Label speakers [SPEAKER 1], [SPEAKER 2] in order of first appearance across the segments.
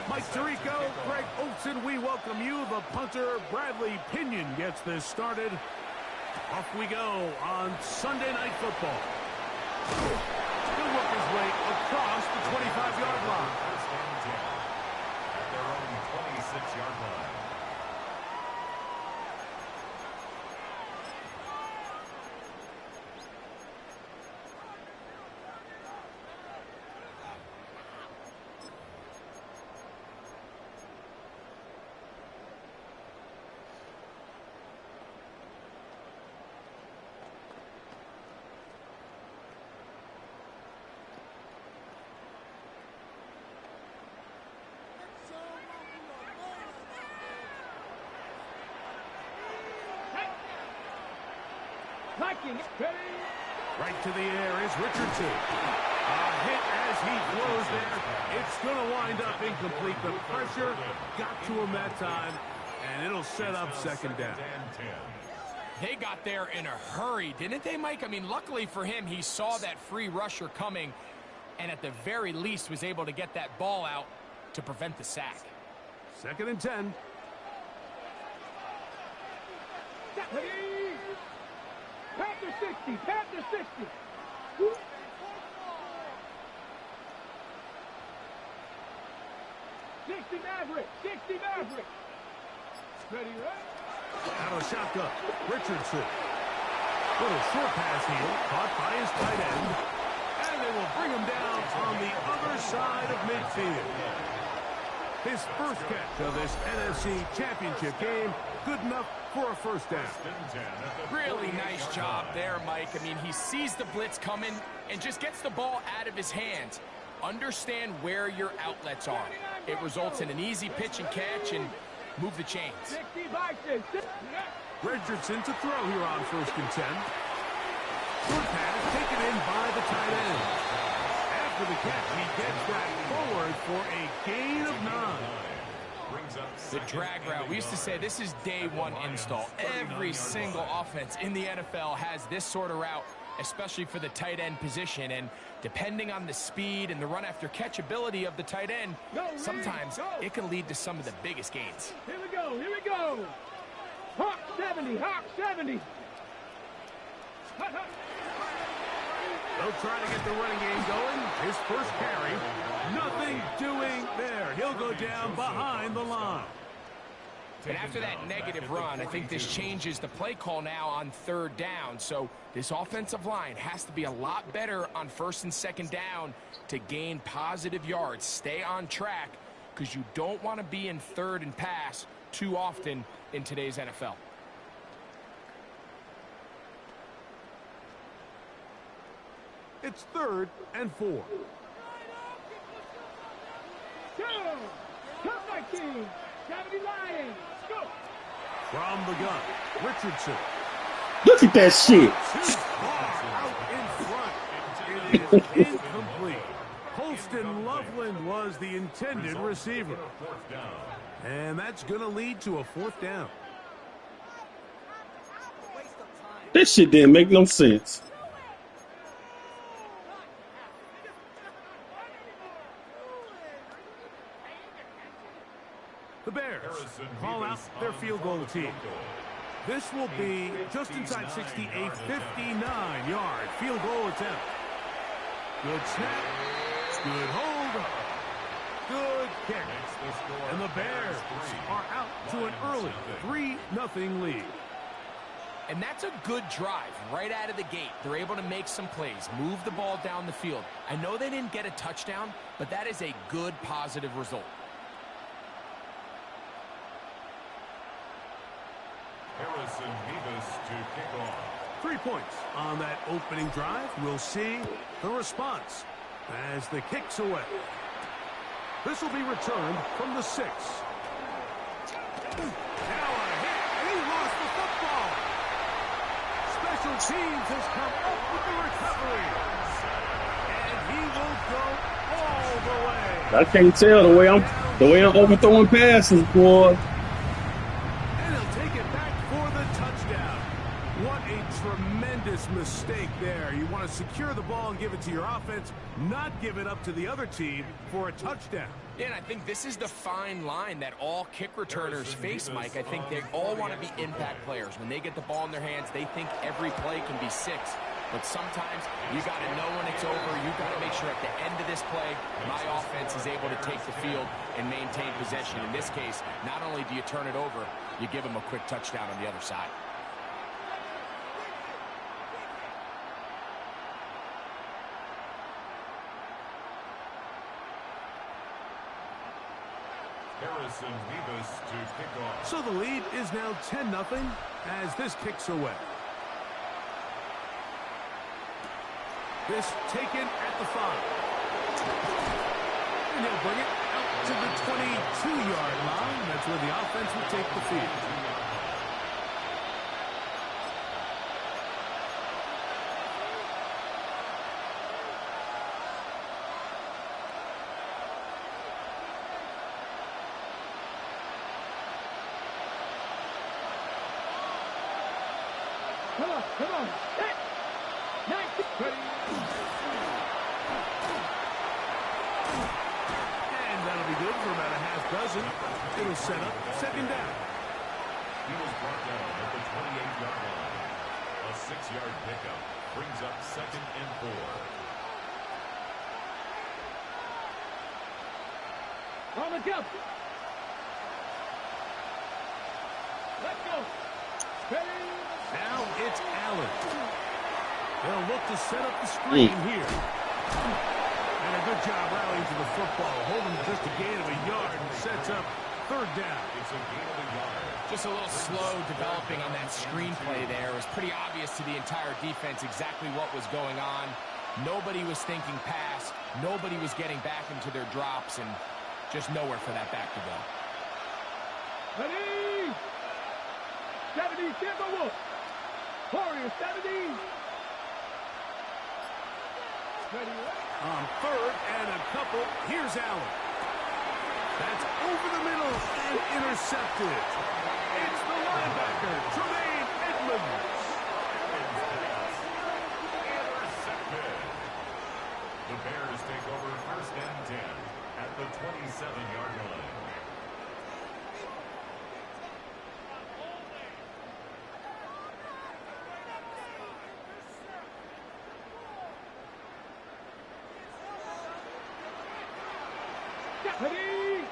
[SPEAKER 1] Mike Tirico, Greg Olson, we welcome you. The punter, Bradley Pinion, gets this started. Off we go on Sunday Night Football. He'll work his way across the 25-yard line.
[SPEAKER 2] At their own 26-yard line.
[SPEAKER 1] Right to the air is Richardson. A hit as he throws there. It's going to wind up incomplete. The pressure got to him that time, and it'll set up second down.
[SPEAKER 3] They got there in a hurry, didn't they, Mike? I mean, luckily for him, he saw that free rusher coming, and at the very least was able to get that ball out to prevent the sack.
[SPEAKER 1] 2nd and 10.
[SPEAKER 4] Panther 60, Panther 60. 60 Maverick, 60 Maverick. Ready, right?
[SPEAKER 1] Out of the shotgun, Richardson. Little short pass here, caught by his tight end. And they will bring him down on the other side of midfield. His first catch of this NFC Championship game, good enough for a first down.
[SPEAKER 3] Really nice job there, Mike. I mean, he sees the blitz coming and just gets the ball out of his hands. Understand where your outlets are. It results in an easy pitch and catch and move the chains.
[SPEAKER 1] Richardson to throw here on 1st and 10. Short pass taken in by the tight end. After the catch, he gets that forward for a gain of 9.
[SPEAKER 3] The drag route. We used to say this is day one install. Every single offense in the NFL has this sort of route, especially for the tight end position. And depending on the speed and the run after catch ability of the tight end, sometimes it can lead to some of the biggest gains.
[SPEAKER 4] Here we go, here we go. Hawk 70, Hawk 70.
[SPEAKER 1] They'll try to get the running game going. His first carry, nothing doing there. He'll go down behind the line.
[SPEAKER 3] And after that negative run, I think this changes the play call now on 3rd down. So this offensive line has to be a lot better on 1st and 2nd down to gain positive yards. Stay on track because you don't want to be in 3rd and pass too often in today's NFL.
[SPEAKER 1] It's 3rd and 4.
[SPEAKER 4] Come, my team. 70 Lions. Go.
[SPEAKER 1] From the gun, Richardson.
[SPEAKER 5] Look at that shit.
[SPEAKER 1] Too far out in front. It is incomplete. Holston Loveland was the intended receiver. And that's going to lead to a 4th down.
[SPEAKER 5] That shit didn't make no sense.
[SPEAKER 1] The Bears call out their field goal team. This will be just inside 60, a 59-yard field goal attempt. Good snap, good hold, good kick. And the Bears are out to an early 3-0 lead.
[SPEAKER 3] And that's a good drive right out of the gate. They're able to make some plays, move the ball down the field. I know they didn't get a touchdown, but that is a good positive result.
[SPEAKER 2] Harrison Davis to kick off.
[SPEAKER 1] 3 points on that opening drive. We'll see the response as the kick's away. This will be returned from the 6. Now a hit, and he lost the football. Special teams has come up with the recovery. And he will go all the way.
[SPEAKER 5] I can't tell the way I'm overthrowing passes, boy.
[SPEAKER 1] And he'll take it back for the touchdown. What a tremendous obvious mistake there. You want to secure the ball and give it to your offense, not give it up to the other team for a touchdown.
[SPEAKER 3] Yeah, and I think this is the fine line that all kick returners face, Mike. I think they all want to be impact players. When they get the ball in their hands, they think every play can be 6. But sometimes you got to know when it's over. You got to make sure at the end of this play, my offense is able to take the field and maintain possession. In this case, not only do you turn it over, you give them a quick touchdown on the other side.
[SPEAKER 2] Harrison Mevis to kick off.
[SPEAKER 1] So the lead is now 10-0 as this kicks away. This taken at the 5. And he'll bring it out to the 22-yard line. That's where the offense will take the field.
[SPEAKER 4] Come on. Set. 90. Ready.
[SPEAKER 1] And that'll be good for about a half dozen. It'll set up 2nd down.
[SPEAKER 2] He was brought down at the 28-yard line. A 6-yard pickup brings up 2nd and 4.
[SPEAKER 4] On the jump. Let's go. Ready.
[SPEAKER 1] Now it's Allen. They'll look to set up the screen here. And a good job rallying to the football. Holding just a gain of a yard and sets up 3rd down.
[SPEAKER 2] It's a gain of a yard.
[SPEAKER 3] Just a little slow developing on that screenplay there. It was pretty obvious to the entire defense exactly what was going on. Nobody was thinking pass. Nobody was getting back into their drops, and just nowhere for that back to go.
[SPEAKER 4] Ready. 70, Timberwolves. Warriors, 70. Ready.
[SPEAKER 1] On 3rd and a couple, here's Allen. That's over the middle and intercepted. It's the linebacker, Tremaine Edmonds.
[SPEAKER 2] Intercepted. The Bears take over 1st and 10 at the 27-yard line.
[SPEAKER 4] Ready.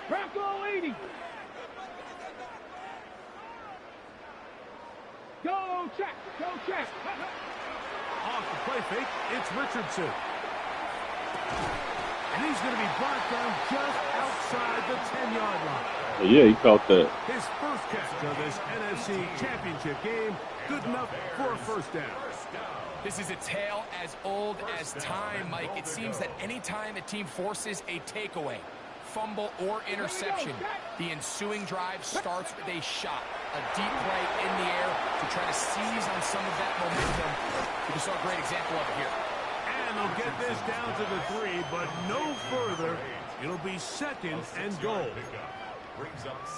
[SPEAKER 4] Bronco 80. Go check. Go check.
[SPEAKER 1] Off the play fake, it's Richardson. And he's going to be brought down just outside the 10-yard line.
[SPEAKER 5] Oh, yeah, he caught that.
[SPEAKER 1] His first catch of this NFC Championship game, good enough for a 1st down.
[SPEAKER 3] This is a tale as old as time, Mike. It seems that any time a team forces a takeaway, fumble, or interception, the ensuing drive starts with a shot, a deep play in the air to try to seize on some of that momentum. We just saw a great example of it here.
[SPEAKER 1] And they'll get this down to the 3, but no further. It'll be 2nd and goal.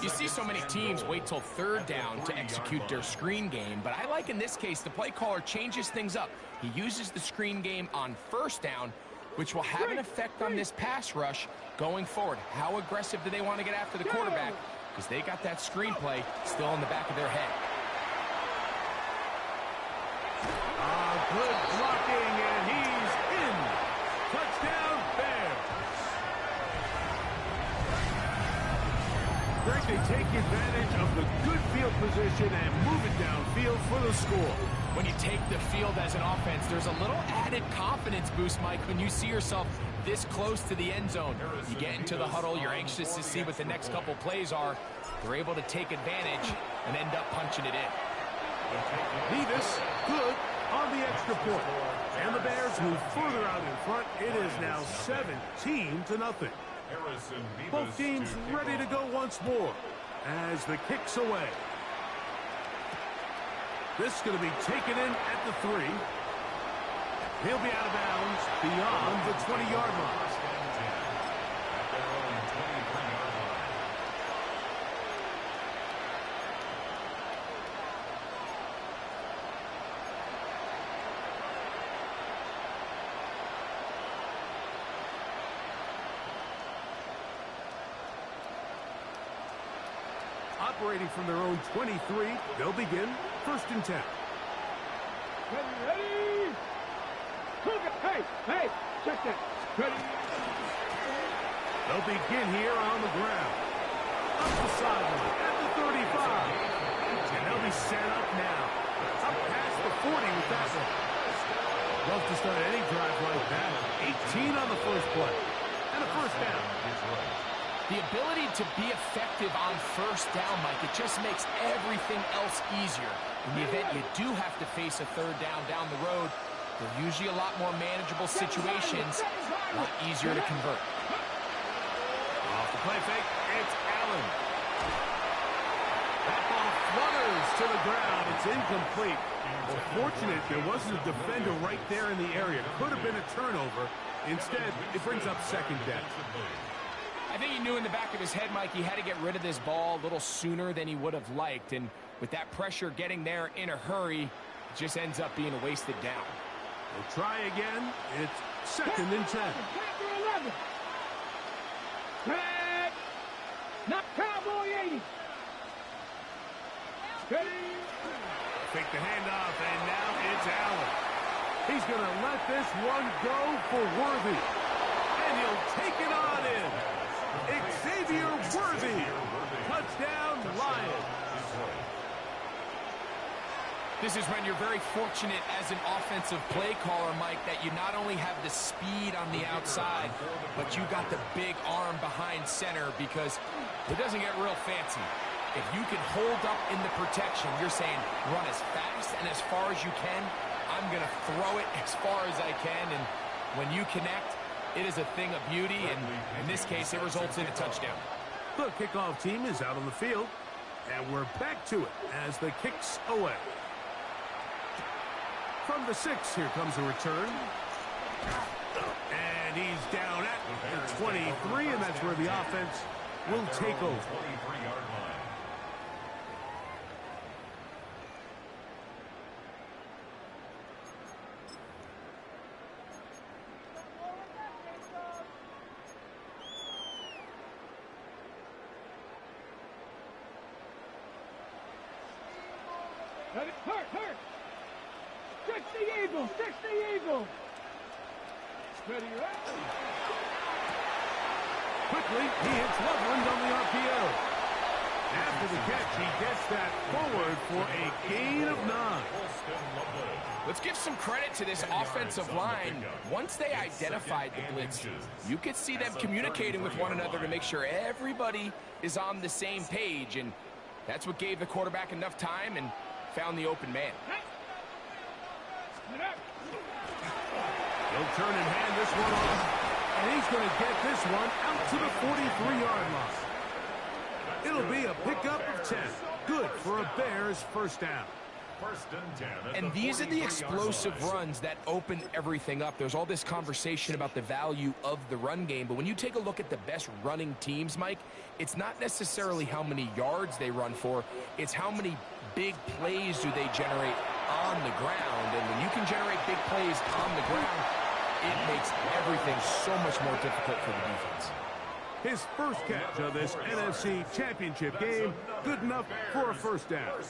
[SPEAKER 3] You see so many teams wait till 3rd down to execute their screen game, but I like in this case the play caller changes things up. He uses the screen game on 1st down, which will have an effect on this pass rush going forward. How aggressive do they want to get after the quarterback? Because they got that screenplay still in the back of their head.
[SPEAKER 1] Good blocking, and he's in. Touchdown, Bears. Greg, they take advantage of the good field position and move it downfield for the score.
[SPEAKER 3] When you take the field as an offense, there's a little added confidence boost, Mike, when you see yourself this close to the end zone. You get into the huddle, you're anxious to see what the next couple plays are. They're able to take advantage and end up punching it in.
[SPEAKER 1] Nevis, good on the extra point. And the Bears move further out in front. It is now 17-0. Both teams ready to go once more as the kick's away. This is going to be taken in at the 3. He'll be out of bounds beyond the 20-yard line. operating from their own 23. They'll begin 1st and 10.
[SPEAKER 4] Ready? Hey, check that. Ready?
[SPEAKER 1] They'll begin here on the ground. Up the sideline at the 35. And they'll be set up now. Up past the 40 with that one. Love to start any drive like that. 18 on the first play. And a first down.
[SPEAKER 3] The ability to be effective on first down, Mike, it just makes everything else easier. In the event you do have to face a 3rd down the road, they're usually a lot more manageable situations, a lot easier to convert.
[SPEAKER 1] Off the play fake, it's Allen. That ball flutters to the ground. It's incomplete. Well, fortunate there wasn't a defender right there in the area. Could have been a turnover. Instead, it brings up 2nd down.
[SPEAKER 3] I think he knew in the back of his head, Mike, he had to get rid of this ball a little sooner than he would have liked. And with that pressure getting there in a hurry, it just ends up being a wasted down.
[SPEAKER 1] We'll try again. It's 2nd and 10.
[SPEAKER 4] Back. Not Cowboy 80. Ready?
[SPEAKER 1] Take the handoff, and now it's Allen. He's going to let this one go for Worthy. And he'll take it on in. Xavier Worthy. Touchdown, Lions.
[SPEAKER 3] This is when you're very fortunate as an offensive play caller, Mike, that you not only have the speed on the outside, but you got the big arm behind center, because it doesn't get real fancy. If you can hold up in the protection, you're saying run as fast and as far as you can. I'm going to throw it as far as I can, and when you connect, it is a thing of beauty, and in this case, it results in a touchdown.
[SPEAKER 1] The kickoff team is out on the field, and we're back to it as the kick's away. From the 6, here comes a return. And he's down at the 23, and that's where the offense will take over.
[SPEAKER 2] 23-yard line.
[SPEAKER 4] Hurt. 60 Eagles. Ready, right?
[SPEAKER 1] Quickly, he hits Loveland on the RPO. After the catch, he gets that forward for a gain of 9.
[SPEAKER 3] Let's give some credit to this offensive line. Once they identified the blitz, you could see them communicating with one another to make sure everybody is on the same page, and that's what gave the quarterback enough time and found the open man.
[SPEAKER 1] He'll turn and hand this one off, and he's going to get this one out to the 43-yard line. It'll be a pickup of 10. Good for a Bears first down.
[SPEAKER 3] And these are the explosive runs that open everything up. There's all this conversation about the value of the run game, but when you take a look at the best running teams, Mike, it's not necessarily how many yards they run for, it's how many big plays do they generate on the ground. And when you can generate big plays on the ground, it makes everything so much more difficult for the defense.
[SPEAKER 1] His first catch of this NFC Championship game, good enough for a first down.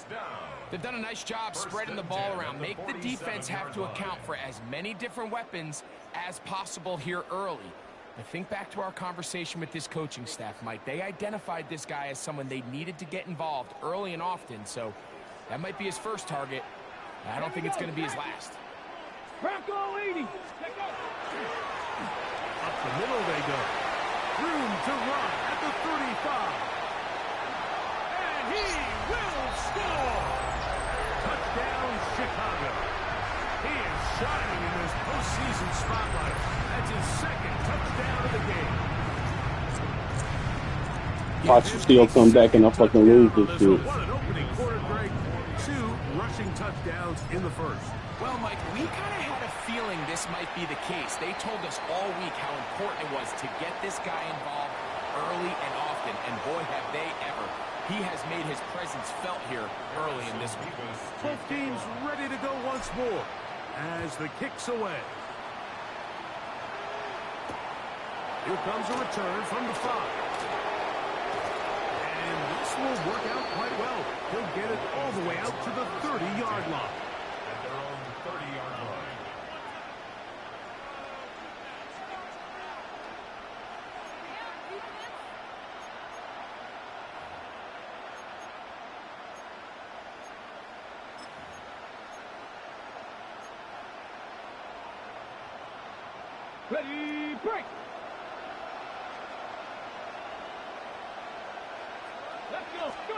[SPEAKER 3] They've done a nice job spreading the ball around. Make the defense have to account for as many different weapons as possible here early. But think back to our conversation with this coaching staff, Mike. They identified this guy as someone they needed to get involved early and often, so that might be his first target. I don't think it's going to be his last.
[SPEAKER 4] Bronco 80.
[SPEAKER 1] Up the middle they go. Room to run at the 35. And he will score! Touchdown, Chicago. He is shining in this postseason spotlight. That's his second touchdown of the game.
[SPEAKER 5] Watch the Steel come back and I fucking lose this shit.
[SPEAKER 1] What an opening quarter, Greg. 2 rushing touchdowns in the first.
[SPEAKER 3] Well, Mike, we kind of had a feeling this might be the case. They told us all week how important it was to get this guy involved early and often, and boy, have they ever. He has made his presence felt here early in this one.
[SPEAKER 1] Both teams ready to go once more as the kick's away. Here comes a return from the 5. And this This will work out quite well. He'll get it all the way out to the 30-yard line.
[SPEAKER 2] At their own 30-yard line.
[SPEAKER 4] Ready, break. Let's go.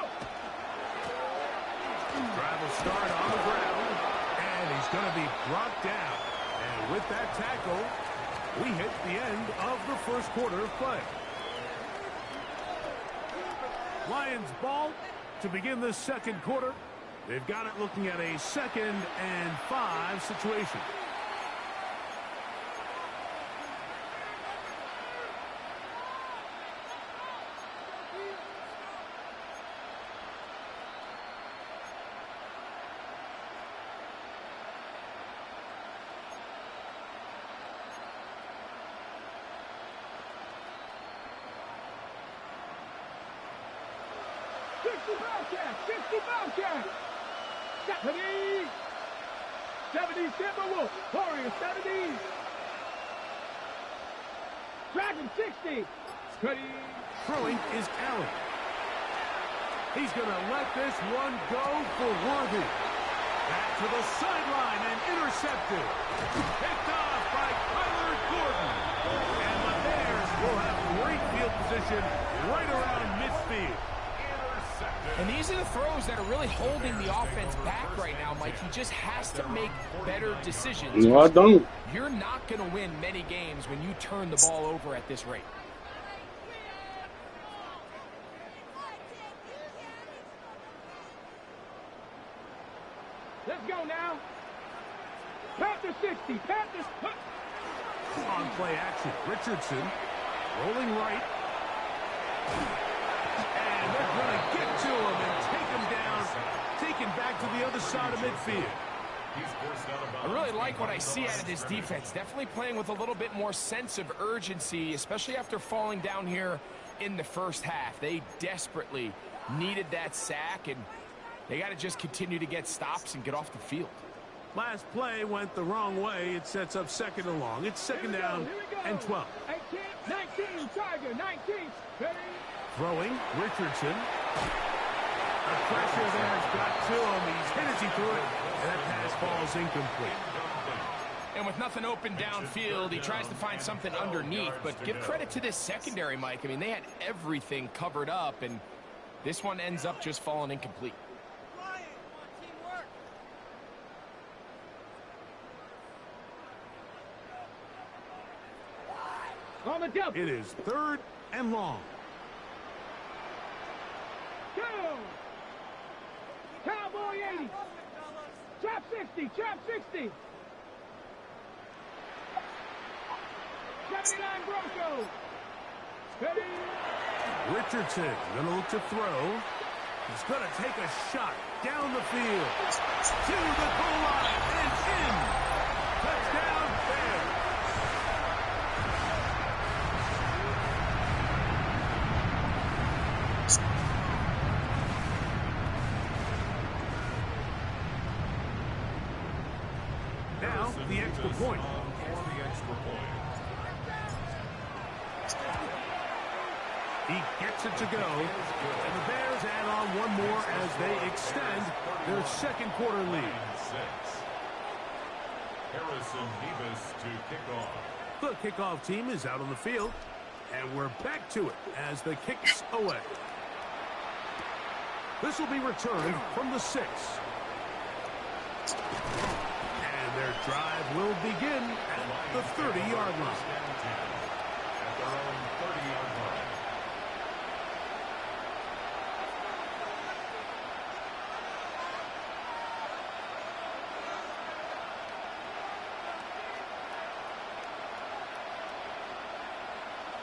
[SPEAKER 1] Drive will start on the ground, and he's going to be brought down. And with that tackle, we hit the end of the first quarter of play. Lions ball to begin the second quarter. They've got it looking at a 2nd and 5 situation.
[SPEAKER 4] Bobcat. 70 Timberwolf. Warrior 70. Dragon 60. Ready.
[SPEAKER 1] Throwing is Allen. He's going to let this one go for Worthy. Back to the sideline and intercepted. Picked off by Kyler Gordon. And the Bears will have great field position right around midfield.
[SPEAKER 3] And these are the throws that are really holding the offense back right now, Mike. He just has to make better decisions.
[SPEAKER 5] No, I don't.
[SPEAKER 3] You're not going to win many games when you turn the ball over at this rate.
[SPEAKER 4] Let's go now. Panthers 60. Panthers.
[SPEAKER 1] On play action, Richardson rolling right. And they're going to get to him and take him down, taken back to the other side of midfield.
[SPEAKER 3] I really like what I see out of this defense. Definitely playing with a little bit more sense of urgency, especially after falling down here in the first half. They desperately needed that sack, and they got to just continue to get stops and get off the field.
[SPEAKER 1] Last play went the wrong way. It sets up 2nd and long. It's 2nd down and 12.
[SPEAKER 4] 18, 19, Tiger, 19. Ready.
[SPEAKER 1] Throwing, Richardson. The pressure there's got to him. He's hit as he threw it, and that pass falls incomplete.
[SPEAKER 3] And with nothing open downfield, he tries to find something underneath. But give credit to this secondary, Mike. I mean, they had everything covered up, and this one ends up just falling incomplete.
[SPEAKER 4] On the double.
[SPEAKER 1] It is 3rd and long.
[SPEAKER 4] Go. Cowboy 80. Trap 60. Trap 60. 79 Broncos. Ready.
[SPEAKER 1] Richardson going to look to throw. He's going to take a shot down the field. To the goal line and in. Touchdown, Bears. Now, the extra point. He gets it to go, and the Bears add on one more as they extend their 2nd quarter lead.
[SPEAKER 2] Harrison Davis to kick off.
[SPEAKER 1] The kickoff team is out on the field, and we're back to it as the kick's away. This will be returned from the 6. And their drive will begin at the 30-yard line.
[SPEAKER 2] At their own 30-yard line.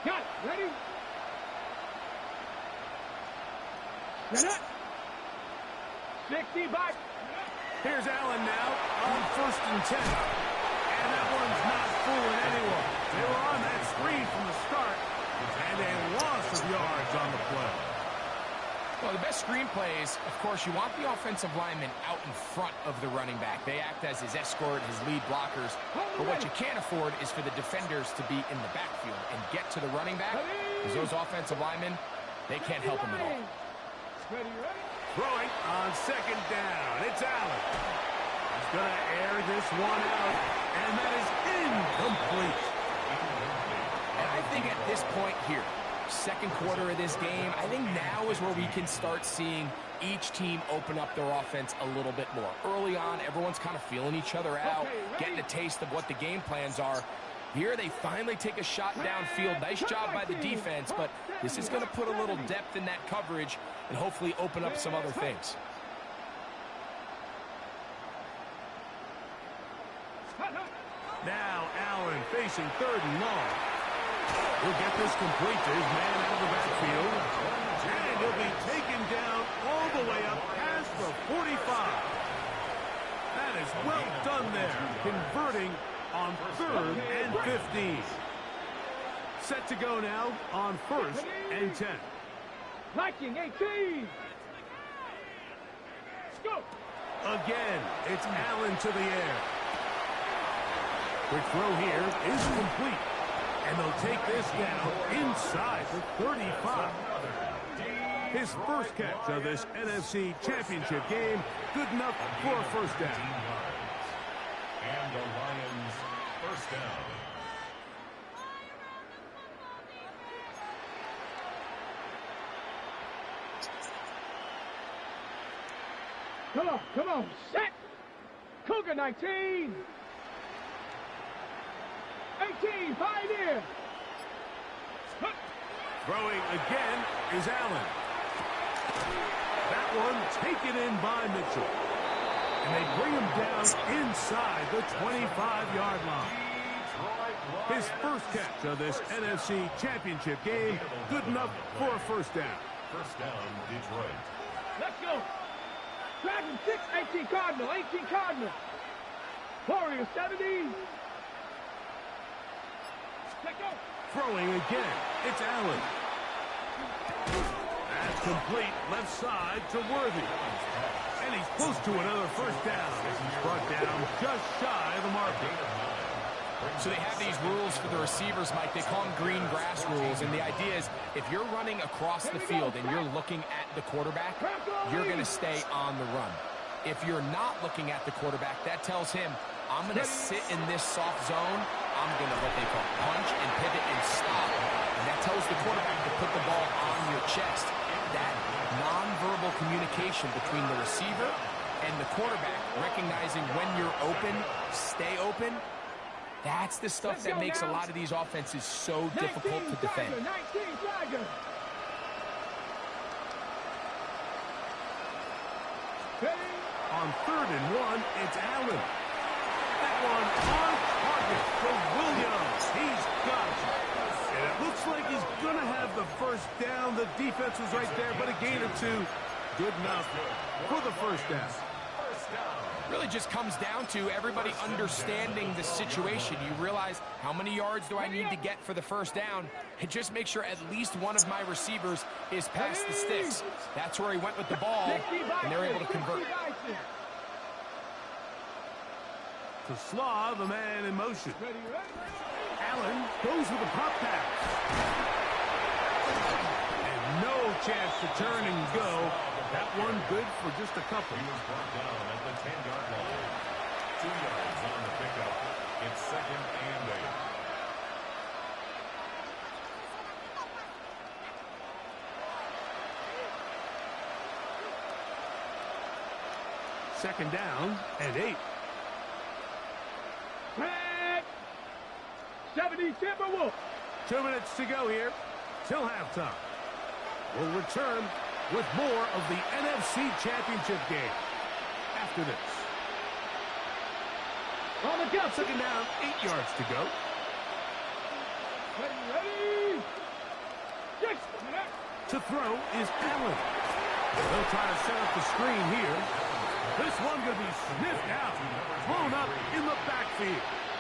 [SPEAKER 4] Got it. Ready. Set up. 60 back.
[SPEAKER 1] Here's Allen now on 1st and 10. And that one's not fooling anyone. They were on that screen from the start, and a loss of yards on the play.
[SPEAKER 3] Well, the best screenplays, of course, you want the offensive lineman out in front of the running back. They act as his escort, his lead blockers. But what you can't afford is for the defenders to be in the backfield and get to the running back, because those offensive linemen, they can't help him at all.
[SPEAKER 1] Throwing on second down. It's Allen. He's going to air this one out, and that is incomplete.
[SPEAKER 3] And I think at this point here, second quarter of this game, I think now is where we can start seeing each team open up their offense a little bit more. Early on, everyone's kind of feeling each other out, getting a taste of what the game plans are. Here they finally take a shot downfield. Nice job by the defense, but this is going to put a little depth in that coverage and hopefully open up some other things.
[SPEAKER 1] Now Allen facing third and long. He'll get this complete to his man out of the backfield. And he'll be taken down all the way up past the 45. That is well done there, converting on 3rd and 15. Set to go now on 1st and 10.
[SPEAKER 4] Liking 18. Go.
[SPEAKER 1] Again, it's Allen to the air. Quick throw here is complete. And they'll take this down inside the 35. His first catch of this NFC Championship game, good enough for a first down.
[SPEAKER 2] And the Lions first down.
[SPEAKER 4] Come on, set. Cougar 19. 18, Pioneer.
[SPEAKER 1] Throwing again is Allen. That one taken in by Mitchell. And they bring him down inside the 25-yard line. His first catch of this NFC Championship game, good enough for a first down.
[SPEAKER 2] First down, Detroit.
[SPEAKER 4] Let's go. Dragon 6, 18 Cardinal, 18 Cardinal. Warrior 70. Let's go.
[SPEAKER 1] Throwing again, it's Allen. That's complete left side to Worthy. And he's close to another first down as he's brought down just shy of the marker.
[SPEAKER 3] So they have these rules for the receivers, Mike. They call them green grass rules. And the idea is if you're running across the field and you're looking at the quarterback, you're going to stay on the run. If you're not looking at the quarterback, that tells him, I'm going to sit in this soft zone. I'm going to what they call punch and pivot and stop. And that tells the quarterback to put the ball on your chest. That nonverbal communication between the receiver and the quarterback, recognizing when you're open, stay open, that's the stuff that makes a lot of these offenses so difficult to defend.
[SPEAKER 4] 19 Tiger.
[SPEAKER 1] On 3rd and 1, it's Allen. That one on target for Williams. He's got it. And it looks like he's going to have the first down. The defense was right there, but a gain of 2. Good enough for the first down.
[SPEAKER 3] Really just comes down to everybody understanding the situation. You realize how many yards do I need to get for the first down, and just make sure at least one of my receivers is past the sticks. That's where he went with the ball, and they're able to convert.
[SPEAKER 1] To Slaw, the man in motion. Allen goes with a pop pass. And no chance to turn and go. That one good for just a couple.
[SPEAKER 2] He was brought down at the 10-yard line. 2 yards on the pickup. It's 2nd and
[SPEAKER 1] 8. Second down and 8.
[SPEAKER 4] 70 Timberwolves. 2
[SPEAKER 1] minutes to go here till halftime. We'll return with more of the NFC Championship game after this.
[SPEAKER 4] On the go.
[SPEAKER 1] Second down, 8 yards to go.
[SPEAKER 4] Ready. Yes.
[SPEAKER 1] To throw is Allen. They'll try to set up the screen here. This one going to be sniffed out, thrown up in the backfield.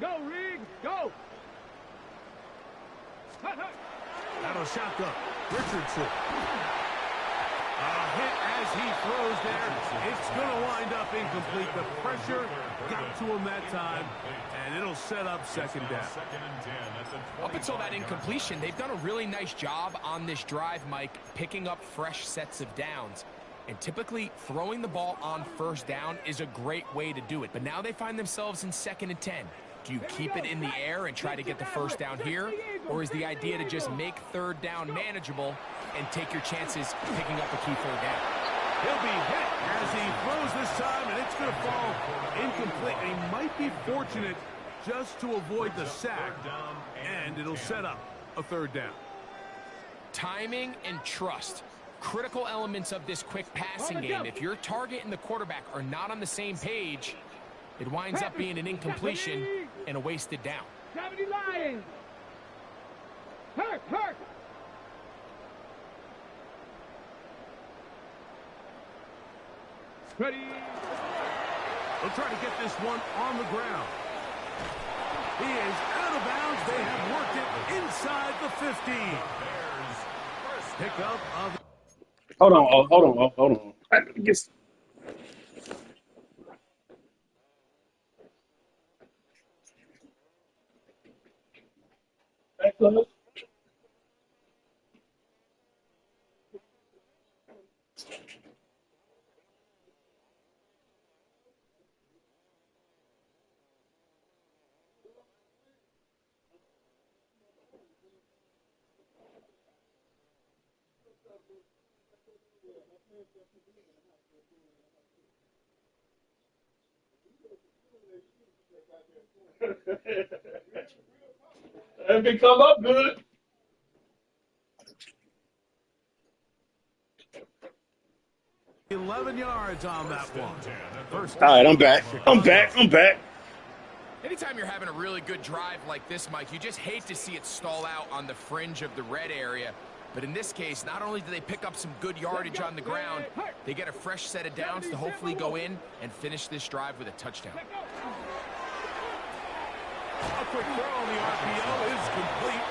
[SPEAKER 4] Go, Riggs, go.
[SPEAKER 1] That'll shot up. Richardson. A hit as he throws there. It's going to wind up incomplete. The pressure got to him that time, and it'll set up second down.
[SPEAKER 3] Up until that incompletion, they've done a really nice job on this drive, Mike, picking up fresh sets of downs. And typically, throwing the ball on first down is a great way to do it. But now they find themselves in 2nd and 10. Do you keep it in the air and try to get the first down here? Or is the idea to just make 3rd down manageable and take your chances picking up a key 3rd down?
[SPEAKER 1] He'll be hit as he throws this time, and it's going to fall incomplete. And he might be fortunate just to avoid the sack, and it'll set up a 3rd down.
[SPEAKER 3] Timing and trust, critical elements of this quick passing game. If your target and the quarterback are not on the same page, it winds up being an incompletion and a wasted down.
[SPEAKER 4] 70 Lions. Hurt. Ready.
[SPEAKER 1] They'll try to get this one on the ground. He is out of bounds. They have worked it inside the 15. Pick up of...
[SPEAKER 5] Hold on. I guess. If it come up good.
[SPEAKER 1] 11 yards on that one. First
[SPEAKER 5] All right, I'm back.
[SPEAKER 3] Anytime you're having a really good drive like this, Mike, you just hate to see it stall out on the fringe of the red area. But in this case, not only do they pick up some good yardage on the ground, they get a fresh set of downs to hopefully go in and finish this drive with a touchdown.
[SPEAKER 1] A quick throw on the RPO is complete.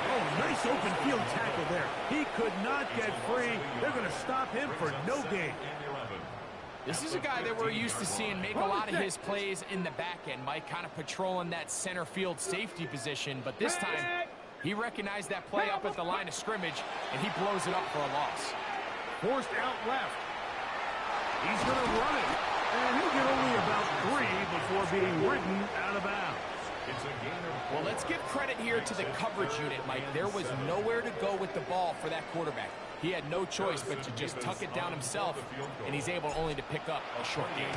[SPEAKER 1] Oh, nice open field tackle there. He could not get free. They're going to stop him for no gain.
[SPEAKER 3] This is a guy that we're used to seeing make a lot of his plays in the back end, Mike, kind of patrolling that center field safety position. But this time, he recognized that play up at the line of scrimmage, and he blows it up for a loss.
[SPEAKER 1] Forced out left. He's going to run it. And he'll get only about 3 before being ridden out of bounds.
[SPEAKER 3] Well, let's give credit here to the coverage unit, Mike. There was nowhere to go with the ball for that quarterback. He had no choice but to just tuck it down himself, and he's able only to pick up a short gain.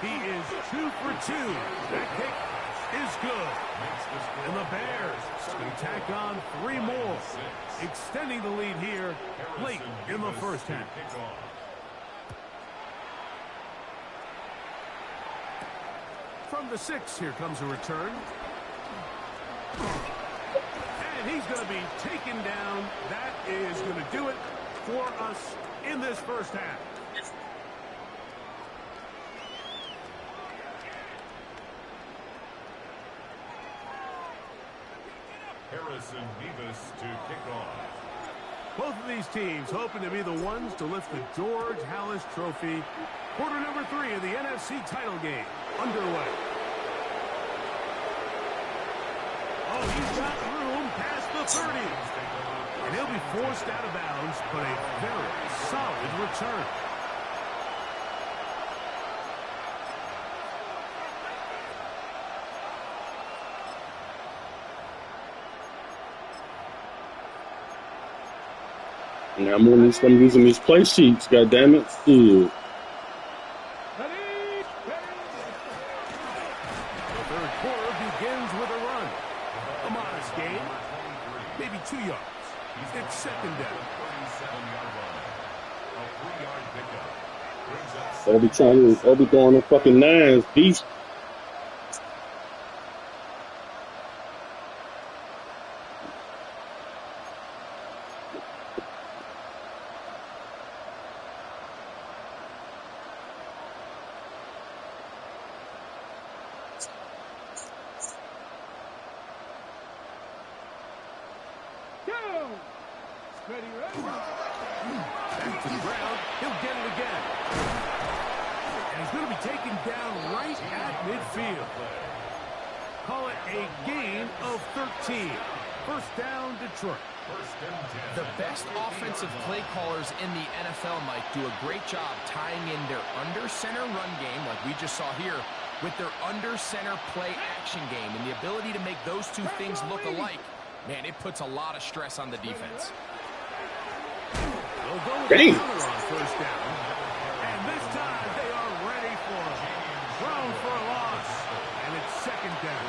[SPEAKER 1] He is 2 for 2. That kick is good. And the Bears can tack on 3 more, extending the lead here late in the first half. From the 6, here comes a return. And he's going to be taken down. That is going to do it for us in this first half.
[SPEAKER 2] Harrison Mevis to kick off.
[SPEAKER 1] Both of these teams hoping to be the ones to lift the George Halas Trophy. Quarter number 3 of the NFC title game underway. Oh, he's got room past the 30. And he'll be forced out of bounds, but a very solid return.
[SPEAKER 5] Now I'm only going using these play sheets, goddammit. Still.
[SPEAKER 1] The third quarter begins with a run. A modest gain. Maybe 2 yards. It's second down.
[SPEAKER 5] They'll be throwing the fucking 9s. Beast.
[SPEAKER 4] Two. Ready, ready.
[SPEAKER 1] Back to the ground. He'll get it again. And he's going to be taken down right at midfield. Call it a gain of 13. First down, Detroit.
[SPEAKER 3] The best offensive play callers in the NFL, Mike, do a great job tying in their under-center run game, like we just saw here, with their under-center play action game. And the ability to make those two things look alike, man, it puts a lot of stress on the defense.
[SPEAKER 1] They'll go with the counter on first down. And this time they are ready for it. Thrown for a loss. And it's second down.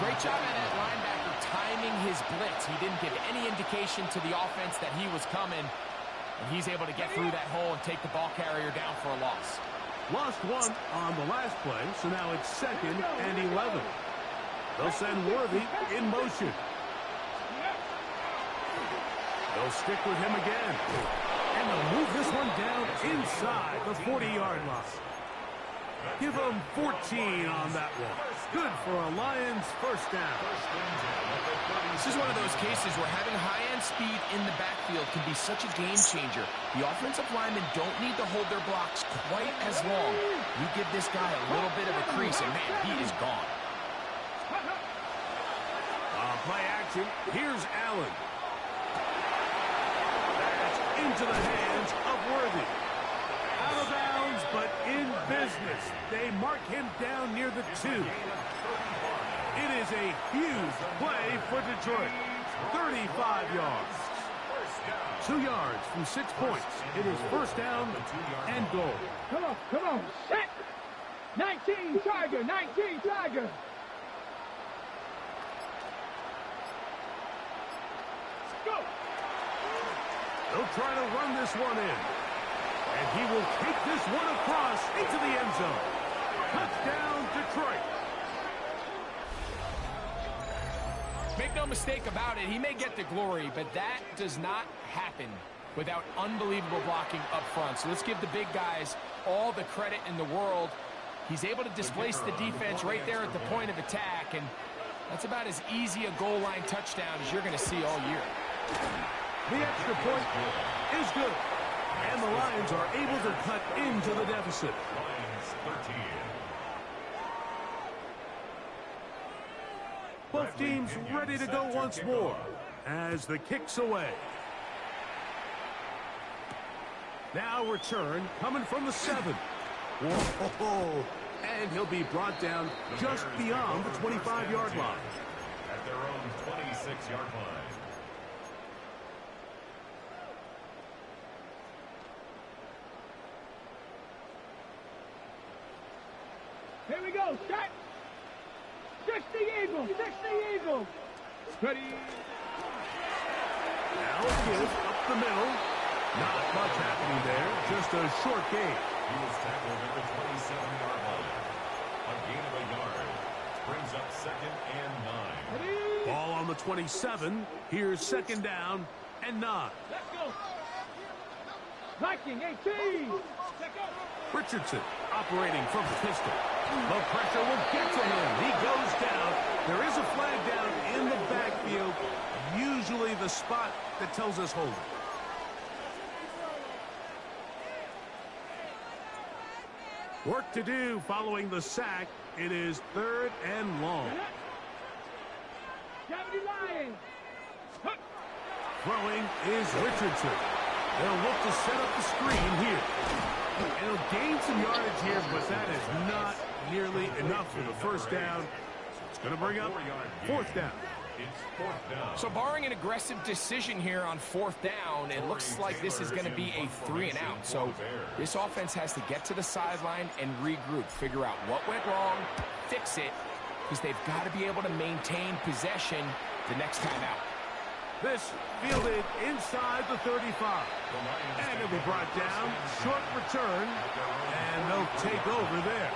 [SPEAKER 3] Great job at that linebacker timing his blitz. He didn't give any indication to the offense that he was coming. And he's able to get through that hole and take the ball carrier down for a loss.
[SPEAKER 1] Lost one on the last play, so now it's second and 11. They'll send Worthy in motion. They'll stick with him again. And they'll move this one down inside the 40-yard line. Give them 14 on that one. Good for a Lions first down.
[SPEAKER 3] This is one of those cases where having high-end speed in the backfield can be such a game changer. The offensive linemen don't need to hold their blocks quite as long. You give this guy a little bit of a crease, and man, he is gone.
[SPEAKER 1] Play action. Here's Allen. That's into the hands of Worthy. Out of bounds, but in business. They mark him down near the 2. It is a huge play for Detroit. 35 yards. 2 yards from 6 points. It is first down and goal.
[SPEAKER 4] Come on, set. 19 Tiger, 19 Tiger. Go.
[SPEAKER 1] They'll try to run this one in. And he will take this one across into the end zone. Touchdown, Detroit.
[SPEAKER 3] Make no mistake about it, he may get the glory, but that does not happen without unbelievable blocking up front. So let's give the big guys all the credit in the world. He's able to displace the defense right there at the point of attack, and that's about as easy a goal line touchdown as you're going to see all year.
[SPEAKER 1] The extra point is good. And the Lions are able to cut into the deficit.
[SPEAKER 2] Lions 13.
[SPEAKER 1] Both teams ready to go once more as the kick's away. Now return coming from the 7. Whoa. And he'll be brought down just beyond the 25-yard line.
[SPEAKER 2] At their own 26-yard line.
[SPEAKER 4] Here we go, set. 60 Eagles, 60 Eagles. Ready.
[SPEAKER 1] Now a give up the middle. Not much happening there, just a short gain.
[SPEAKER 2] He was tackled at the 27-yard line. A gain of a yard. Brings up second and 9.
[SPEAKER 4] Ready.
[SPEAKER 1] Ball on the 27. Here's second down and 9.
[SPEAKER 4] Let's go. Viking 18.
[SPEAKER 1] Richardson operating from the pistol. The pressure will get to him. He goes down. There is a flag down in the backfield. Usually the spot that tells us hold. Work to do following the sack. It is third and long.
[SPEAKER 4] Lions.
[SPEAKER 1] Throwing is Richardson. They'll look to set up the screen here. And he'll gain some yardage here, but that is not nearly enough for the first down. So it's going to bring up fourth down.
[SPEAKER 2] It's fourth down.
[SPEAKER 3] So barring an aggressive decision here on fourth down, it looks like this is going to be a 3-and-out. So this offense has to get to the sideline and regroup, figure out what went wrong, fix it, because they've got to be able to maintain possession the next time out.
[SPEAKER 1] This fielded inside the 35. And it'll be brought down. Short return. And they'll take over there.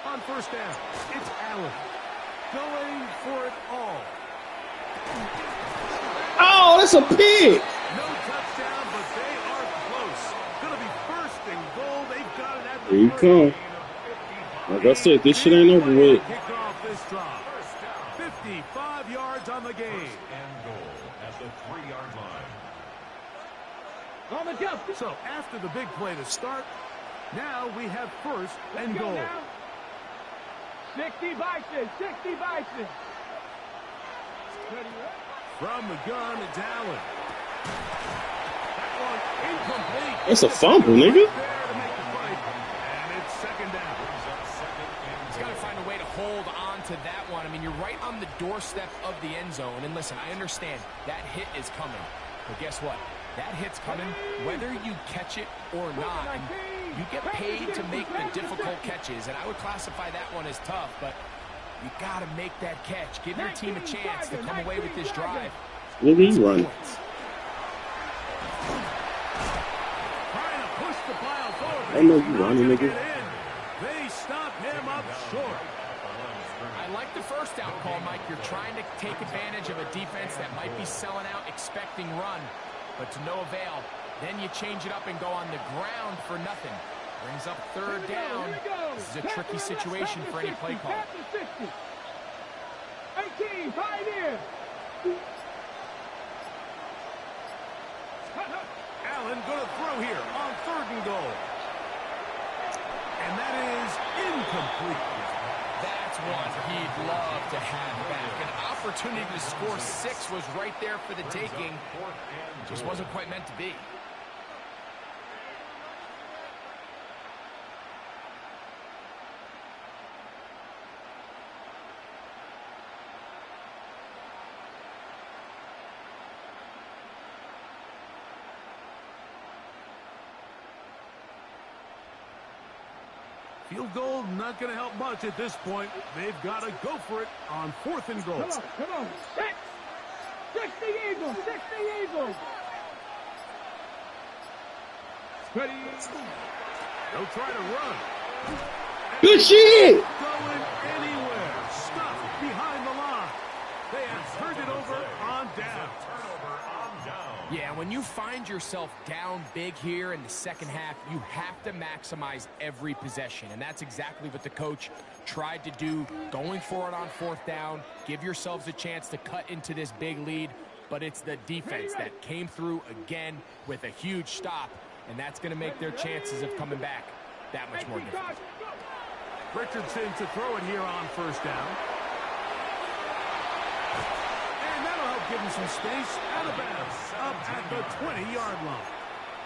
[SPEAKER 1] On first down, it's Allen. Going for it all.
[SPEAKER 5] Oh, that's a pick.
[SPEAKER 1] No touchdown, but they are close. Gonna be first and goal. They've got it at the
[SPEAKER 5] Here you
[SPEAKER 1] 30.
[SPEAKER 5] come. Like I said, this shit ain't over with.
[SPEAKER 1] Kick off this drive. 55 yards on the game.
[SPEAKER 2] And goal at the 3-yard line.
[SPEAKER 4] On the jump.
[SPEAKER 1] So after the big play to start, now we have first and goal.
[SPEAKER 4] 60 Bison, 60 Bison.
[SPEAKER 1] From the gun, it's Allen. That one incomplete.
[SPEAKER 5] That's a fumble, nigga.
[SPEAKER 1] There to make the fight, and it's second down.
[SPEAKER 3] He's got to find a way to hold on to that one. I mean, you're right on the doorstep of the end zone. And listen, I understand that hit is coming. But guess what? That hit's coming whether you catch it or not. And you get paid to make the difficult catches. And I would classify that one as tough, but you got to make that catch. Give your team a chance to come away with this drive.
[SPEAKER 5] Look at you running.
[SPEAKER 1] Trying to push the pile forward.
[SPEAKER 5] I know you running, nigga.
[SPEAKER 1] They stop him up short.
[SPEAKER 3] I like the first down call, Mike. You're trying to take advantage of a defense that might be selling out, expecting run, but to no avail. Then you change it up and go on the ground for nothing. Brings up third down. This is a tricky situation for any play call.
[SPEAKER 4] 18, Pioneer.
[SPEAKER 1] Allen going to throw here on third and goal. And that is incomplete.
[SPEAKER 3] That's one he'd love to have back. An opportunity to score 6 was right there for the taking. Just wasn't quite meant to be.
[SPEAKER 1] Field goal not going to help much at this point. They've got to go for it on fourth and goal.
[SPEAKER 4] Come on. 60 Eagles, 60 Eagles. Ready.
[SPEAKER 1] They'll try to run.
[SPEAKER 5] Good shit.
[SPEAKER 1] Going anywhere. Stuffed behind the line. They have turned it over on down.
[SPEAKER 3] Yeah, when you find yourself down big here in the second half, you have to maximize every possession. And that's exactly what the coach tried to do, going for it on fourth down. Give yourselves a chance to cut into this big lead. But it's the defense that came through again with a huge stop. And that's going to make their chances of coming back that much more difficult.
[SPEAKER 1] Richardson to throw it here on first down. And that'll help give him some space out of bounds up at the 20-yard line.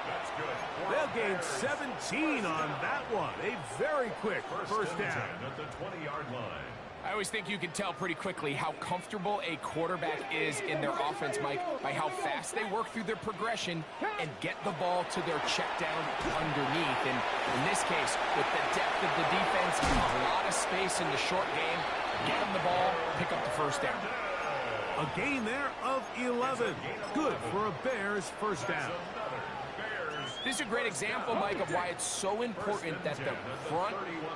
[SPEAKER 2] That's good.
[SPEAKER 1] They'll gain 17 on that one. A very quick first down.
[SPEAKER 2] At the 20-yard line.
[SPEAKER 3] I always think you can tell pretty quickly how comfortable a quarterback is in their offense, Mike, by how fast they work through their progression and get the ball to their check down underneath. And in this case, with the depth of the defense, a lot of space in the short game, get them the ball, pick up the first down.
[SPEAKER 1] A gain there of 11. Good for a Bears first down.
[SPEAKER 3] This is a great example, Mike, of why it's so important that the front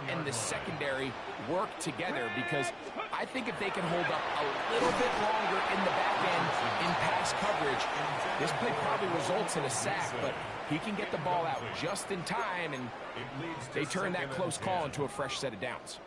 [SPEAKER 3] and the secondary work together, because I think if they can hold up a little bit longer in the back end in pass coverage, this play probably results in a sack, but he can get the ball out just in time, and they turn that close call into a fresh set of downs.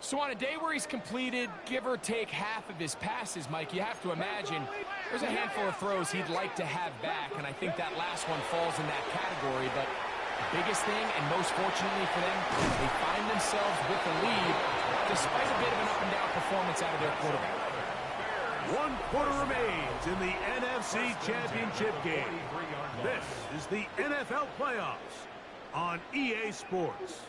[SPEAKER 3] So on a day where he's completed, give or take half of his passes, Mike, you have to imagine there's a handful of throws he'd like to have back, and I think that last one falls in that category. But the biggest thing, and most fortunately for them, they find themselves with the lead despite a bit of an up-and-down performance out of their quarterback.
[SPEAKER 1] 1 quarter remains in the NFC Championship game. This is the NFL Playoffs on EA Sports.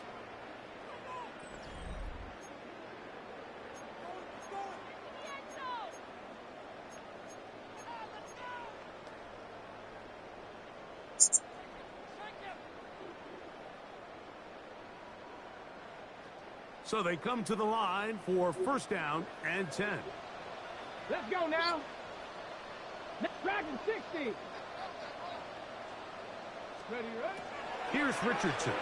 [SPEAKER 1] So they come to the line for first down and 10.
[SPEAKER 4] Let's go now. Dragon 60. Ready?
[SPEAKER 1] Here's Richardson.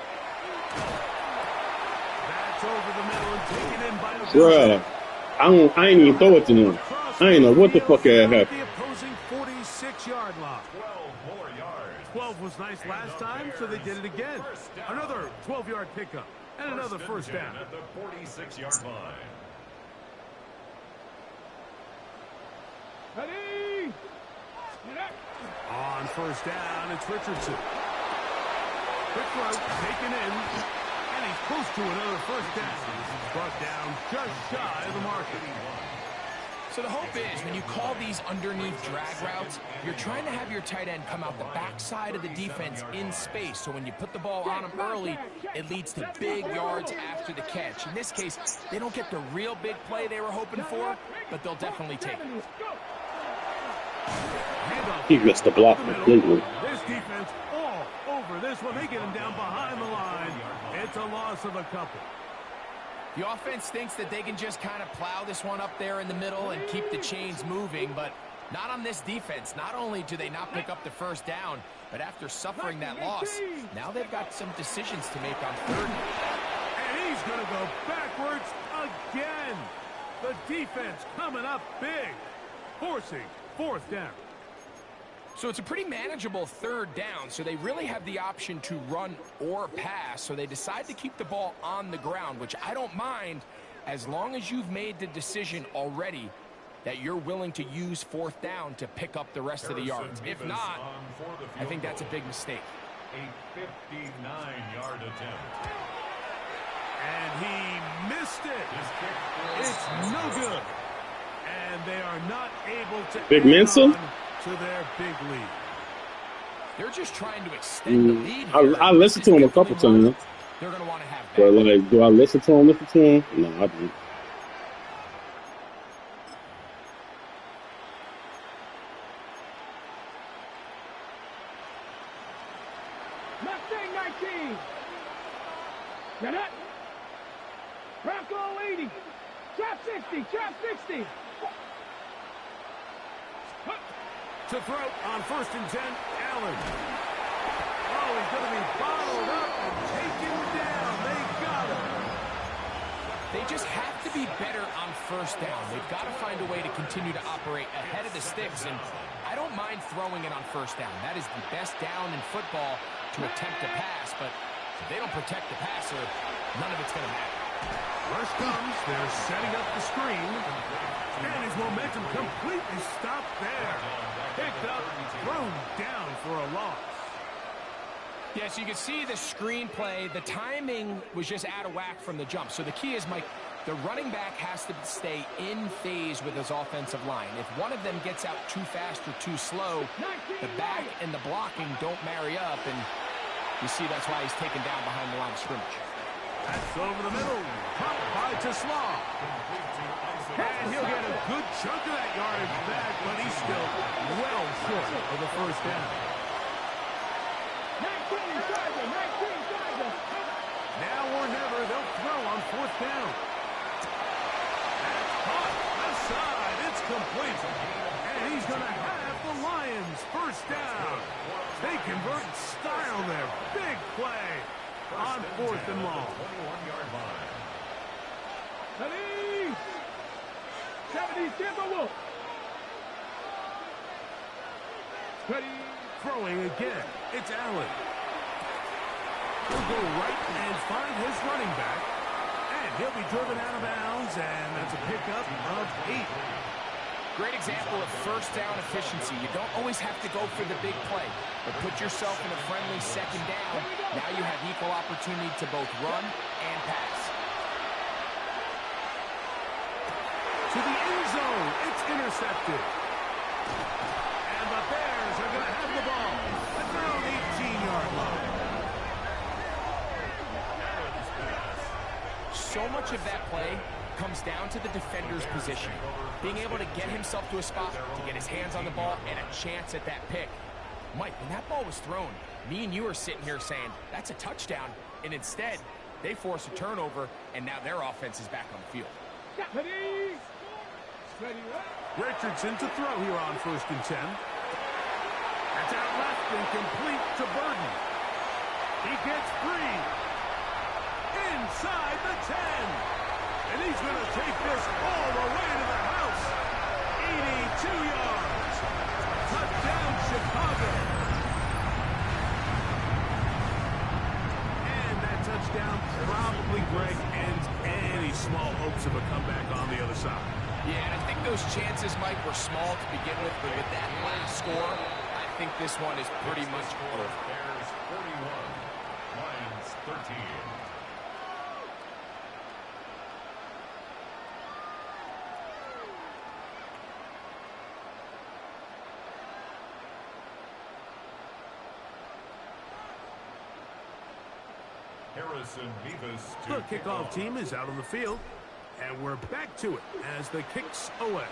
[SPEAKER 1] That's over the middle and taken in by the
[SPEAKER 5] Bruh, I ain't even throw it to him. I ain't know what the fuck that happened.
[SPEAKER 1] The opposing 46-yard line.
[SPEAKER 2] 12 more yards.
[SPEAKER 1] 12 was nice last time, so they did it again. Another 12-yard pickup and another first down.
[SPEAKER 2] At the 46-yard line.
[SPEAKER 4] Ready?
[SPEAKER 1] On first down, it's Richardson. Quick throw, taken in, and he's close to another first down. He's brought down just shy of the marker.
[SPEAKER 3] So the hope is when you call these underneath drag routes, you're trying to have your tight end come out the backside of the defense in space. So when you put the ball on him early, it leads to big yards after the catch. In this case, they don't get the real big play they were hoping for, but they'll definitely take it.
[SPEAKER 5] He missed the block completely.
[SPEAKER 1] This defense all over this one. They get him down behind the line. It's a loss of a couple.
[SPEAKER 3] The offense thinks that they can just kind of plow this one up there in the middle and keep the chains moving, but not on this defense. Not only do they not pick up the first down, but after suffering that loss, now they've got some decisions to make on third.
[SPEAKER 1] And he's going to go backwards again. The defense coming up big, forcing fourth down.
[SPEAKER 3] So it's a pretty manageable third down, so they really have the option to run or pass, so they decide to keep the ball on the ground, which I don't mind as long as you've made the decision already that you're willing to use fourth down to pick up the rest of the yards. If not, I think that's a big mistake.
[SPEAKER 2] A 59-yard attempt.
[SPEAKER 1] And he missed it. It's no good. And they are not able to
[SPEAKER 5] Big
[SPEAKER 1] add
[SPEAKER 5] Mensa?
[SPEAKER 1] on to their big lead.
[SPEAKER 3] They're just trying to extend the lead here.
[SPEAKER 5] I listened to him a couple times.
[SPEAKER 3] They're going to want to have
[SPEAKER 5] But
[SPEAKER 3] that.
[SPEAKER 5] like, do I listen to him? No, I don't.
[SPEAKER 4] Mustang 19. Get it? Bronco 80. Trap 60. Trap 60.
[SPEAKER 1] To throw on 1st and 10, Allen. Oh, he's going to be bottled up and taken down. They got him.
[SPEAKER 3] They just have to be better on first down. They've got to find a way to continue to operate ahead of the sticks, and I don't mind throwing it on first down. That is the best down in football to attempt to pass, but if they don't protect the passer, none of it's going to matter.
[SPEAKER 1] Rush comes. They're setting up the screen. And his momentum completely stopped there. Picked up, thrown down for a loss.
[SPEAKER 3] Yeah, so you can see the screenplay. The timing was just out of whack from the jump. So the key is, Mike, the running back has to stay in phase with his offensive line. If one of them gets out too fast or too slow, the back and the blocking don't marry up. And you see that's why he's taken down behind the line of scrimmage.
[SPEAKER 1] That's over the middle. Caught by Tesla. And he'll get a good chunk of that yardage back, but he's still well short of the first down.
[SPEAKER 4] 19 Charger. 19 Charger.
[SPEAKER 1] Now or never, they'll throw on 4th down. That's caught. Aside, it's complete. And he's going to have the Lions first down. They convert in style there. Big play on 4th and long.
[SPEAKER 2] 21-yard line.
[SPEAKER 4] Ready? 70 Timberwolf.
[SPEAKER 1] Ready? Throwing again. It's Allen. He'll go right and find his running back. And he'll be driven out of bounds, and that's a pickup of 8.
[SPEAKER 3] Great example of first down efficiency. You don't always have to go for the big play, but put yourself in a friendly second down. Now you have equal opportunity to both run and pass.
[SPEAKER 1] To the end zone. It's intercepted. And the Bears are going to have the ball at their own 18-yard line.
[SPEAKER 3] So much of that play comes down to the defender's position. Being able to get himself to a spot, to get his hands on the ball, and a chance at that pick. Mike, when that ball was thrown, me and you are sitting here saying, that's a touchdown. And instead, they force a turnover, and now their offense is back on the field.
[SPEAKER 4] Ready? Ready?
[SPEAKER 1] Richardson to throw here on 1st and 10. That's out left and complete to Burden. He gets free. Inside the 10. And he's going to take this all the way
[SPEAKER 3] Yeah, and I think those chances, Mike, were small to begin with, but with that last score, I think this one is pretty much over.
[SPEAKER 2] Bears 41, Lions 13. Harrison Beavis
[SPEAKER 1] The
[SPEAKER 2] to
[SPEAKER 1] kickoff team is out on the field, and we're back to it as the kicks away.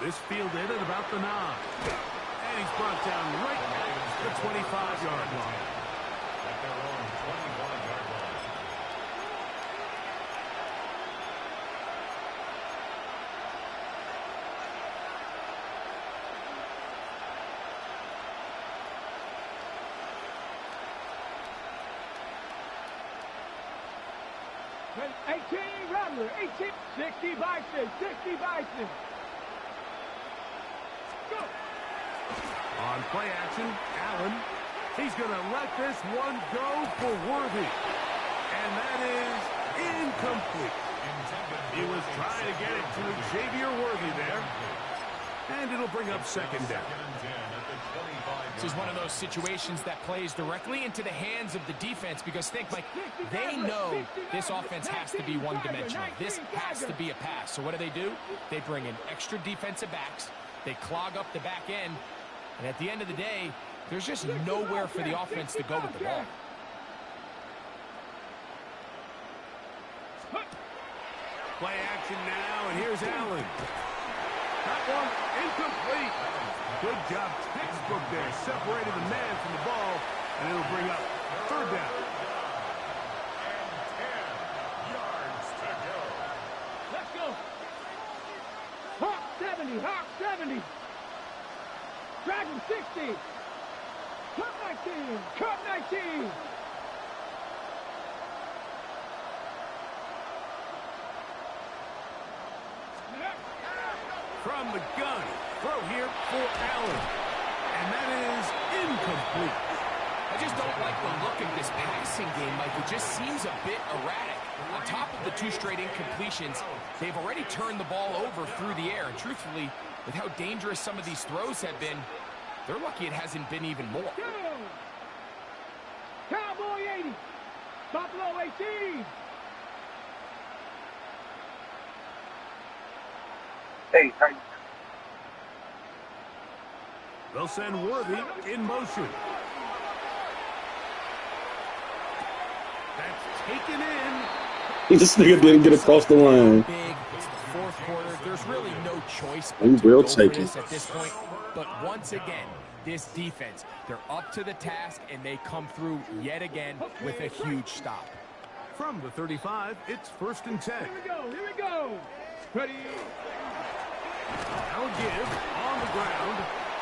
[SPEAKER 1] This fielded at about the 9. And he's brought down right at the 25-yard line.
[SPEAKER 2] At their own 21-yard line.
[SPEAKER 4] And 18 Rattler, 18, 60 Bison, 60 Bison. Go.
[SPEAKER 1] On play action, Allen. He's going to let this one go for Worthy. And that is incomplete. He was trying to get it to Xavier Worthy there. And it'll bring up second down.
[SPEAKER 3] This is one of those situations that plays directly into the hands of the defense because think, Mike, they know this offense has to be one-dimensional. This has to be a pass. So what do? They bring in extra defensive backs. They clog up the back end. And at the end of the day, there's just nowhere for the offense to go with the ball.
[SPEAKER 1] Play action now, and here's Allen. That one incomplete. Good job, textbook there. Separated the man from the ball, and it'll bring up third down.
[SPEAKER 2] And 10 yards to go.
[SPEAKER 4] Let's go. Hawk 70, Hawk 70. Dragon 60. Cup 19, Cup 19.
[SPEAKER 1] From the gun, throw here for Allen. And that is incomplete.
[SPEAKER 3] I just don't like the look of this passing game, Mike. It just seems a bit erratic. On top of the 2 straight incompletions, they've already turned the ball over through the air. And truthfully, with how dangerous some of these throws have been, they're lucky it hasn't been even more.
[SPEAKER 4] Go. Cowboy 80. Buffalo 18.
[SPEAKER 5] Hey, how you?
[SPEAKER 1] They'll send Worthy in motion. That's taken in.
[SPEAKER 5] This nigga didn't get across the line.
[SPEAKER 3] Big. It's the fourth quarter. There's really no choice
[SPEAKER 5] We
[SPEAKER 3] but to
[SPEAKER 5] will
[SPEAKER 3] go for
[SPEAKER 5] take
[SPEAKER 3] this
[SPEAKER 5] it.
[SPEAKER 3] at this point. But once again, this defense, they're up to the task, and they come through yet again with a huge stop.
[SPEAKER 1] From the 35, it's 1st and 10.
[SPEAKER 4] Here we go, here we go. Ready.
[SPEAKER 1] Now give on the ground,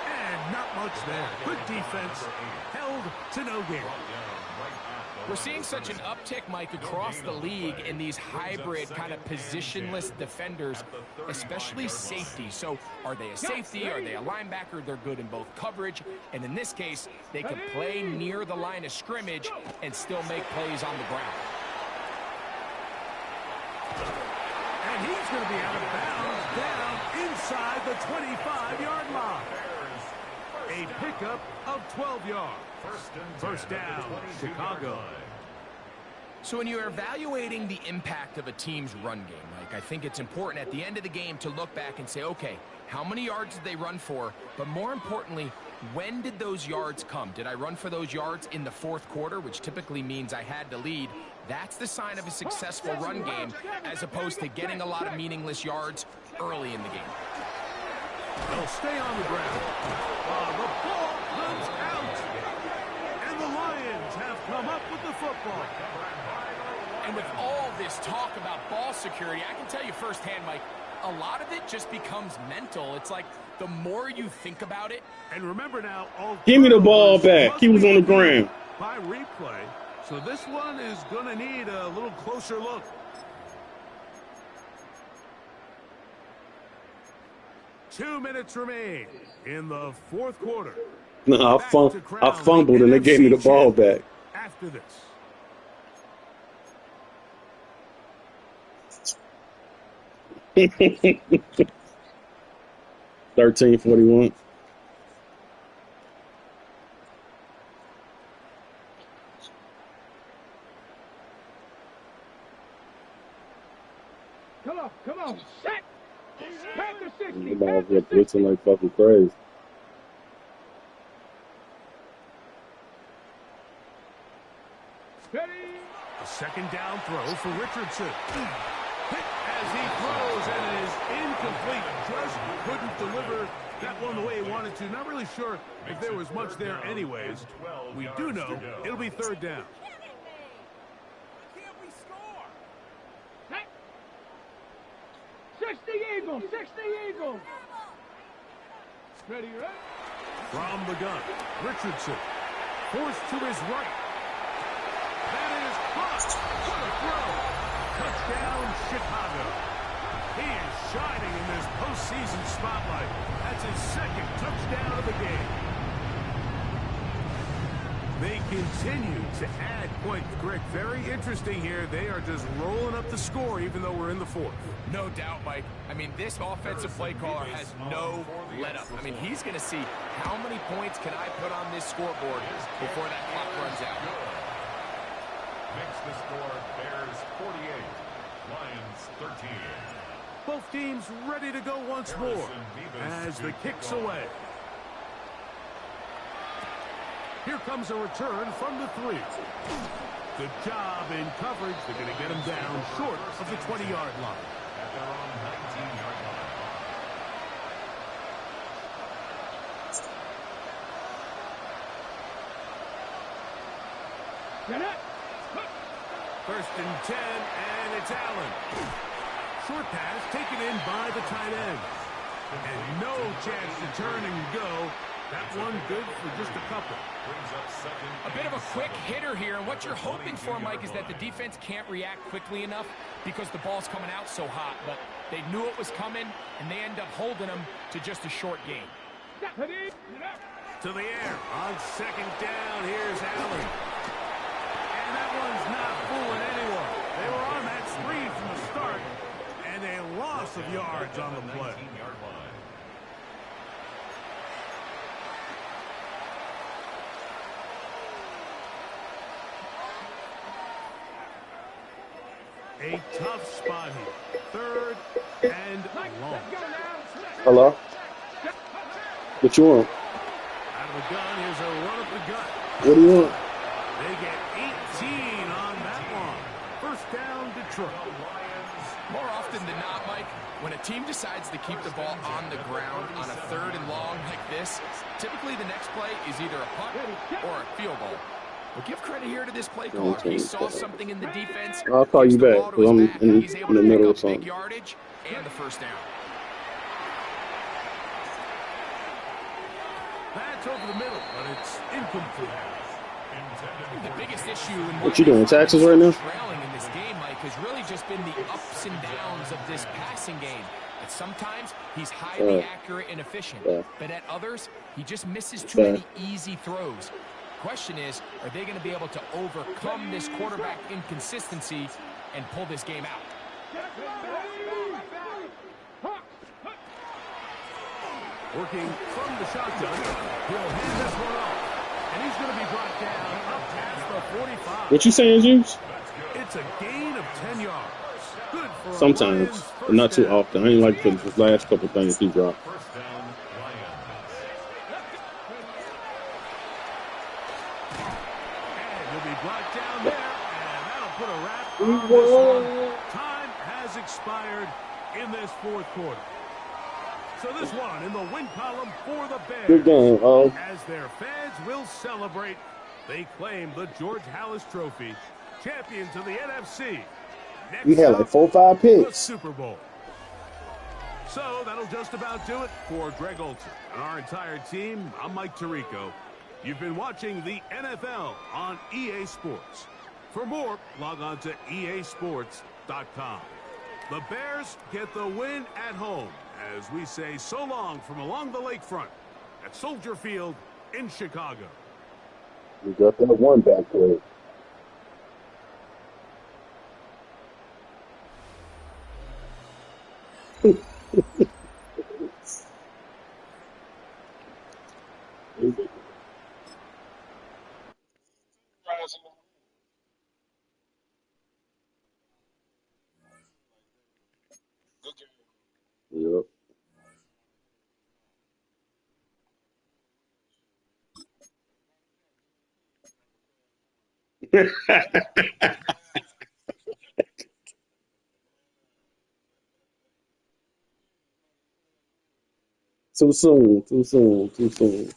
[SPEAKER 1] and not much there. Good defense, held to no gain.
[SPEAKER 3] We're seeing such an uptick, Mike, across the league in these hybrid kind of positionless defenders, especially safety. So are they a safety? Are they a linebacker? They're good in both coverage. And in this case, they can play near the line of scrimmage and still make plays on the ground.
[SPEAKER 1] And he's going to be out of bounds down inside the 25-yard line. A pickup of 12 yards. First down, Chicago.
[SPEAKER 3] So when you're evaluating the impact of a team's run game, Mike, I think it's important at the end of the game to look back and say, okay, how many yards did they run for? But more importantly, when did those yards come? Did I run for those yards in the fourth quarter, which typically means I had to lead? That's the sign of a successful run game, as opposed to getting a lot of meaningless yards early in the game.
[SPEAKER 1] They'll stay on the ground. The ball comes out. And the Lions have come up with the football.
[SPEAKER 3] And with all this talk about ball security, I can tell you firsthand, Mike, a lot of it just becomes mental. It's like the more you think about it.
[SPEAKER 1] And remember now, all
[SPEAKER 5] Give me the ball back. He was on the ground.
[SPEAKER 1] By replay. So this one is going to need a little closer look. Two minutes remain in the fourth quarter.
[SPEAKER 5] No, I fumbled and they gave me the ball back.
[SPEAKER 1] After this.
[SPEAKER 5] 13:41.
[SPEAKER 4] Come on, set. Panther 60.
[SPEAKER 5] About
[SPEAKER 4] Panther
[SPEAKER 5] here
[SPEAKER 4] 60.
[SPEAKER 5] blitzing like fucking crazy.
[SPEAKER 4] Ready.
[SPEAKER 1] A second down throw for Richardson. Hit as he throws, and it is incomplete. Just couldn't deliver that one the way he wanted to. Not really sure if there was much there anyways. We do know it'll be third down.
[SPEAKER 3] Can't we score?
[SPEAKER 4] 60 Eagles. 60 Eagles. Ready, ready.
[SPEAKER 1] From the gun, Richardson forced to his right. That is caught. What a throw. Touchdown, Chicago. He is shining in this postseason spotlight. That's his second touchdown of the game. They continue to add points, Greg. Very interesting here. They are just rolling up the score even though we're in the fourth.
[SPEAKER 3] No doubt, Mike. I mean, this offensive play caller has no let-up. I mean, he's going to see how many points can I put on this scoreboard before that clock runs out.
[SPEAKER 2] Makes the score Bears 48, Lions 13.
[SPEAKER 1] Both teams ready to go once more as the kick's away. Here comes a return from the 3. Good job in coverage. They're going to get him down short of the 20-yard line.
[SPEAKER 2] At their own 19-yard line.
[SPEAKER 4] Get it.
[SPEAKER 1] First and 10, and it's Allen. Short pass taken in by the tight end. And no chance to turn and go. That one good for just a couple.
[SPEAKER 3] A bit of a quick hitter here, and what you're hoping for, Mike, is that the defense can't react quickly enough because the ball's coming out so hot. But they knew it was coming, and they end up holding them to just a short gain.
[SPEAKER 1] To the air on second down. Here's Allen. And that one's not fooling anyone. They were on that screen from the start, and a loss of yards on the play. A tough spot here. Third and long.
[SPEAKER 5] Hello? What you want?
[SPEAKER 1] Out of the gun, here's a run up the gut.
[SPEAKER 5] What do you want?
[SPEAKER 1] They get 18 on that one. First down, Detroit.
[SPEAKER 3] More often than not, Mike, when a team decides to keep the ball on the ground on a third and long like this, typically the next play is either a punt or a field goal. Well, give credit here to this play caller. He saw something in the defense.
[SPEAKER 5] I'll call you back because I'm in the middle of something.
[SPEAKER 3] Big yardage and the first down.
[SPEAKER 1] That's over the middle, but it's incomplete.
[SPEAKER 3] The biggest issue in
[SPEAKER 5] What you doing, taxes right now?
[SPEAKER 3] Trailing in this game, Mike, has really just been the ups and downs of this passing game. At sometimes he's highly accurate and efficient, but at others he just misses too many easy throws. Question is, are they going to be able to overcome this quarterback inconsistency and pull this game out?
[SPEAKER 1] Working from the shotgun, he'll hand this one off, and he's going to be brought down up past the 45.
[SPEAKER 5] What you saying, Juice?
[SPEAKER 1] It's a gain of 10 yards. Good for
[SPEAKER 5] Sometimes, but not too often. I ain't like the last couple things he dropped.
[SPEAKER 2] First down, Lions.
[SPEAKER 1] And he'll be brought down there, and that'll put a wrap on this one. Time has expired in this fourth quarter. So this one in the win column for the Bears.
[SPEAKER 5] Good game,
[SPEAKER 1] As their fans will celebrate, they claim the George Halas Trophy, champions of the NFC. Next
[SPEAKER 5] we had like 4 or 5
[SPEAKER 1] the
[SPEAKER 5] picks.
[SPEAKER 1] Super Bowl. So that'll just about do it for Greg Olson and our entire team. I'm Mike Tirico. You've been watching the NFL on EA Sports. For more, log on to easports.com. The Bears get the win at home as we say so long from along the lakefront at Soldier Field in Chicago.
[SPEAKER 5] We got that one back play. Yep. Too soon. Too soon. Too soon.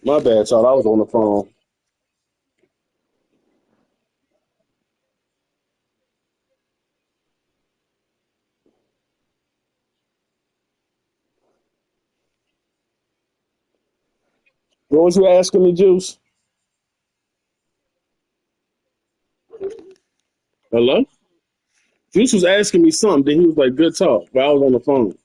[SPEAKER 5] My bad, y'all. I was on the phone. What was you asking me, Juice? Hello? Juice was asking me something. Then he was like, good talk. But I was on the phone.